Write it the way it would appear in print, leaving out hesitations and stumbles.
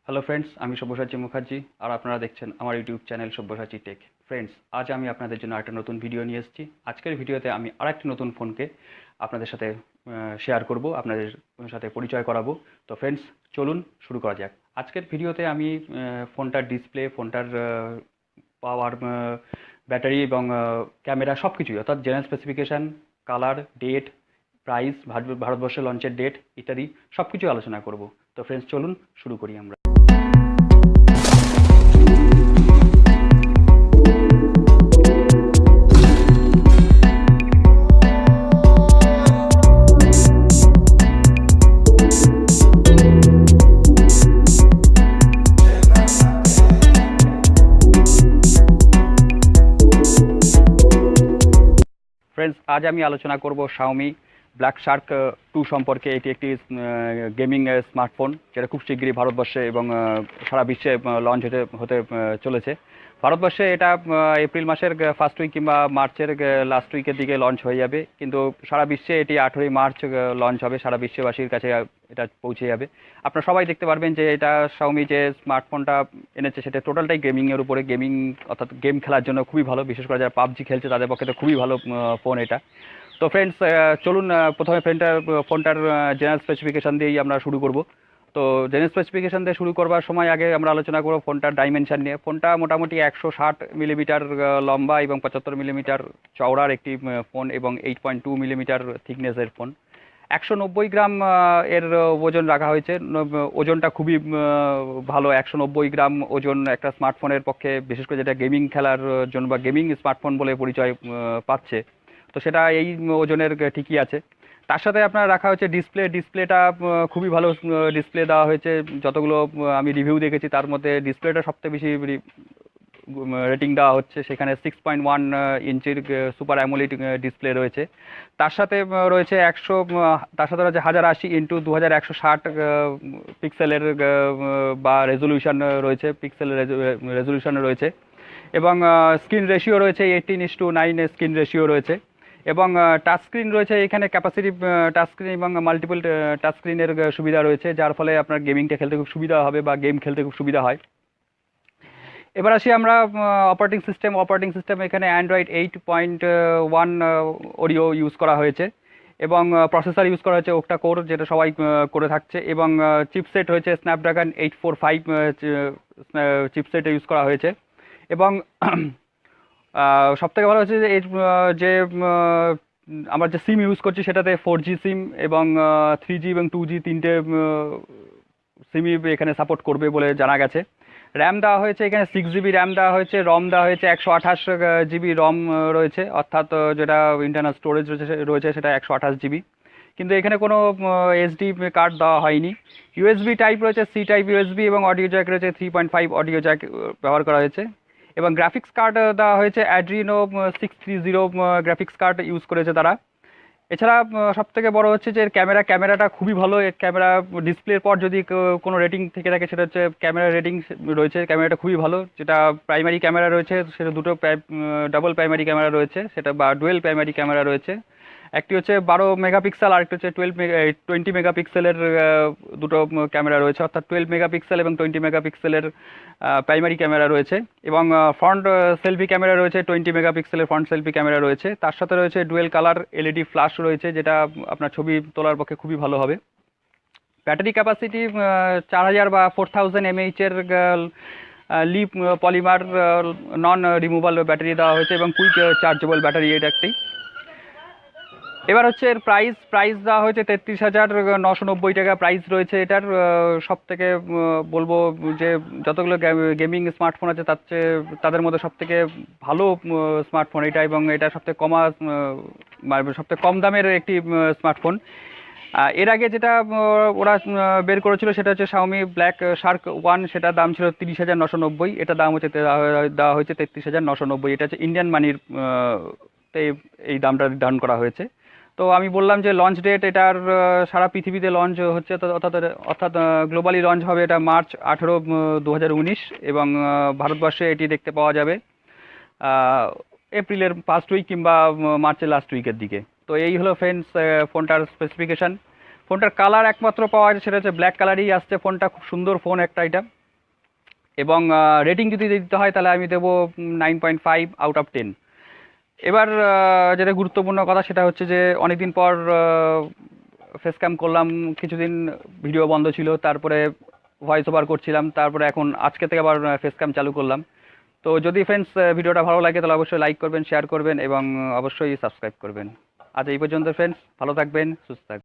Hello friends, আমি সব্যসাচী মুখার্জি আর আপনারা দেখছেন আমার YouTube channel Sabyasachi tech. Friends, আজ আমি আপনাদের জন্য একটা নতুন ভিডিও নিয়ে এসেছি। আজকের ভিডিওতে আমি আরেকটি নতুন ফোনকে আপনাদের সাথে শেয়ার করব, আপনাদের সাথে পরিচয় করাবো। তো ফ্রেন্ডস, চলুন শুরু করা যাক। আজকের ভিডিওতে আমি ফোনটার ডিসপ্লে, ফোনটার পাওয়ার, ব্যাটারি এবং ক্যামেরা সব কিছুই, অর্থাৎ general specification, colour, date, price, ভারতবর্ষে লঞ্চের ডেট ইত্যাদি সব কিছু আলোচনা করব। তো ফ্রেন্ডস, চলুন শুরু করি আমরা। ফ্রেন্ডস, আজ আমি আলোচনা করব xiaomi ব্ল্যাক শার্ক 2 সম্পর্কে। এটি একটি গেমিং স্মার্টফোন যেটা খুব শীঘ্রই ভারতবর্ষে এবং সারা বিশ্বে লঞ্চ হতে চলেছে। ভারতবর্ষে এটা এপ্রিল মাসের ফার্স্ট উইক কিংবা মার্চের লাস্ট উইকের দিকে লঞ্চ হয়ে যাবে, কিন্তু সারা বিশ্বে এটি 18ই মার্চ লঞ্চ হবে, সারা বিশ্ববাসীর কাছে এটা পৌঁছে যাবে। আপনারা সবাই দেখতে পারবেন যে এটা xiaomi যে স্মার্টফোনটা এনেছে সেটা টোটালটাই গেমিংয়ের উপরে, গেমিং অর্থাৎ গেম খেলার জন্য খুবই ভালো। বিশেষ করে যারা পাবজি খেলছে তাদের পক্ষে তো খুবই ভালো ফোন এটা। তো ফ্রেন্ডস, চলুন প্রথমে ফোনটার জেনারেল স্পেসিফিকেশান দিয়েই আমরা শুরু করব। তো জেনারেল স্পেসিফিকেশান দিয়ে শুরু করবার সময় আগে আমরা আলোচনা করব ফোনটার ডাইমেনশান নিয়ে। ফোনটা মোটামুটি 160 মিলিমিটার লম্বা এবং 75 মিলিমিটার চওড়ার একটি ফোন এবং 8.2 মিলিমিটার থিকনেসের ফোন। 190 গ্রাম এর ওজন রাখা হয়েছে। ওজনটা খুবই ভালো। 190 গ্রাম ওজন একটা স্মার্টফোনের পক্ষে, বিশেষ করে যেটা গেমিং খেলার জন্য বা গেমিং স্মার্টফোন বলে পরিচয় পাচ্ছে, তো সেটা এই ওজনের ঠিকই আছে। তার সাথে আপনার রাখা হয়েছে ডিসপ্লেটা খুবই ভালো ডিসপ্লে দেওয়া হয়েছে। যতগুলো আমি রিভিউ দেখেছি তার মধ্যে ডিসপ্লেটা সবথেকে বেশি রেটিং দেওয়া হচ্ছে। সেখানে 6.1 ইঞ্চির সুপার অ্যামোলেড ডিসপ্লে রয়েছে। তার সাথে রয়েছে 1080 ইন্টু 2160 পিক্সেলের বা রেজলিউশন রয়েছে, পিক্সেল রেজলিউশন রয়েছে। এবং স্ক্রিন রেশিও রয়েছে 18:9 স্ক্রিন রেশিও রয়েছে। এবং টাচ স্ক্রিন রয়েছে এখানে, ক্যাপাসিটিভ টাচ স্ক্রিন এবং মাল্টিপল টাচ স্ক্রিনের সুবিধা রয়েছে, যার ফলে আপনার গেমিংটা খেলতে খুব সুবিধা হবে বা গেম খেলতে খুব সুবিধা হয়। এবার আসি আমরা অপারেটিং সিস্টেম। এখানে অ্যান্ড্রয়েড 8.1 ওরিও ইউজ করা হয়েছে এবং প্রসেসর ইউজ করা হয়েছে ওকটা কোর, যেটা সবাই করে থাকছে। এবং চিপসেট হয়েছে স্ন্যাপড্রাগন 845 চিপসেট ইউজ করা হয়েছে। এবং সবথেকে ভালো হচ্ছে যে এর যে আমরা যে সিম ইউজ করছি সেটাতে 4G সিম এবং 3G এবং 2G তিনটে সিমই এখানে সাপোর্ট করবে বলে জানা গেছে। র্যাম দেওয়া হয়েছে এখানে 6GB র্যাম দেওয়া হয়েছে। রম দেওয়া হয়েছে 128GB রম রয়েছে, অর্থাৎ যেটা ইন্টারনাল স্টোরেজ রয়েছে সেটা 128GB। কিন্তু এখানে কোনো SD কার্ড দেওয়া হয়নি। USB টাইপ রয়েছে, C টাইপ USB, এবং অডিও জ্যাক রয়েছে 3.5 অডিও জ্যাক ব্যবহার করা হয়েছে। এবং গ্রাফিক্স কার্ড দেওয়া হয়েছে অ্যাড্রিনো 630 গ্রাফিক্স কার্ড ইউজ করেছে তারা। এছাড়া সবথেকে বড় হচ্ছে যে ক্যামেরাটা খুবই ভালো। ক্যামেরা ডিসপ্লের পর যদি কোনো রেটিং থেকে থাকে সেটা হচ্ছে ক্যামেরা রেটিং রয়েছে। ক্যামেরাটা খুবই ভালো। যেটা প্রাইমারি ক্যামেরা রয়েছে সেটা দুটো ডাবল প্রাইমারি ক্যামেরা রয়েছে, সেটা বা ডুয়েল প্রাইমারি ক্যামেরা রয়েছে। একটি হচ্ছে 12 মেগাপিক্সেল আর একটা হচ্ছে 20 মেগাপিক্সেলের দুটো ক্যামেরা রয়েছে, অর্থাৎ 12 মেগাপিক্সেল এবং 20 মেগাপিক্সেলের প্রাইমারি ক্যামেরা রয়েছে। এবং ফ্রন্ট সেলফি ক্যামেরা রয়েছে, 20 মেগাপিক্সেলের ফ্রন্ট সেলফি ক্যামেরা রয়েছে। তার সাথে রয়েছে ডুয়েল কালার LED ফ্ল্যাশ রয়েছে, যেটা আপনার ছবি তোলার পক্ষে খুবই ভালো হবে। ব্যাটারি ক্যাপাসিটি 4000 বা 4000 mAh এর লিপ পলিমার নন রিমুভাল ব্যাটারি দেওয়া হয়েছে এবং কুইক চার্জেবল ব্যাটারি এটা একটি। এবার হচ্ছে এর প্রাইস দেওয়া হয়েছে 33,990 টাকা প্রাইস রয়েছে এটার। সব থেকে বলবো যে যতগুলো গেমিং স্মার্টফোন আছে তাদের মধ্যে সব থেকে ভালো স্মার্টফোন এটা, এবং এটা সবথেকে সবথেকে কম দামের একটি স্মার্টফোন। এর আগে যেটা ওরা বের করেছিল সেটা হচ্ছে xiaomi ব্ল্যাক শার্ক 1, সেটার দাম ছিল 30,990। এটা দাম হচ্ছে দেওয়া হয়েছে 33,990। এটা হচ্ছে ইন্ডিয়ান মানির এই দামটা নির্ধারণ করা হয়েছে। তো আমি বললাম যে লঞ্চ ডেট এটার সারা পৃথিবীতে লঞ্চ হচ্ছে, অর্থাৎ গ্লোবালি লঞ্চ হবে এটা মার্চ 18, 2019, এবং ভারতবর্ষে এটি দেখতে পাওয়া যাবে এপ্রিলের ফার্স্ট উইক কিংবা মার্চের লাস্ট উইকের দিকে। তো এই হলো ফ্রেন্ডস ফোনটার স্পেসিফিকেশান। ফোনটার কালার একমাত্র পাওয়া যায় সেটা হচ্ছে ব্ল্যাক কালারই আসছে। ফোনটা খুব সুন্দর ফোন একটা এটা। এবং রেটিং যদি দিতে হয় তাহলে আমি দেবো 9.5 আউট অফ 10। এবার যেটা গুরুত্বপূর্ণ কথা সেটা হচ্ছে যে অনেকদিন পর ফেস ক্যাম করলাম, কিছুদিন ভিডিও বন্ধ ছিল, তারপরে ভয়েস ওভার করছিলাম, তারপরে এখন আজকে থেকে আবার ফেস ক্যাম চালু করলাম। তো যদি ফ্রেন্ডস ভিডিওটা ভালো লাগে তাহলে অবশ্যই লাইক করবেন, শেয়ার করবেন এবং অবশ্যই সাবস্ক্রাইব করবেন। আজ এই পর্যন্ত ফ্রেন্ডস, ভালো থাকবেন, সুস্থ থাকবেন।